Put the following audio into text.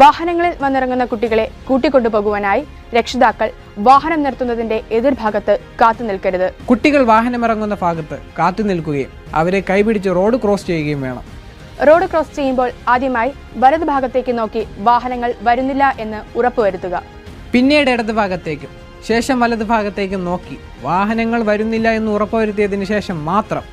വാഹനങ്ങളിൽ വന്നിറങ്ങുന്ന കുട്ടികളെ കൂട്ടിക്കൊണ്ടുപോകുവാനായി രക്ഷിതാക്കൾ വാഹനം നിർത്തുന്നതിന്റെ എതിർഭാഗത്ത് കാത്തുനിൽക്കരുത്. കുട്ടികൾ വാഹനമിറങ്ങുന്ന ഭാഗത്ത് കാത്തുനിൽക്കുകയും അവരെ കൈപിടിച്ച് റോഡ് ക്രോസ് ചെയ്യുകയും വേണം. റോഡ് ക്രോസ് ചെയ്യുമ്പോൾ ആദ്യമായി വലത് ഭാഗത്തേക്ക് നോക്കി വാഹനങ്ങൾ വരുന്നില്ല എന്ന് ഉറപ്പുവരുത്തുക. പിന്നീട് ഇടത് ഭാഗത്തേക്കും ശേഷം വലത് ഭാഗത്തേക്കും നോക്കി വാഹനങ്ങൾ വരുന്നില്ല എന്ന് ഉറപ്പുവരുത്തിയതിനു ശേഷം മാത്രം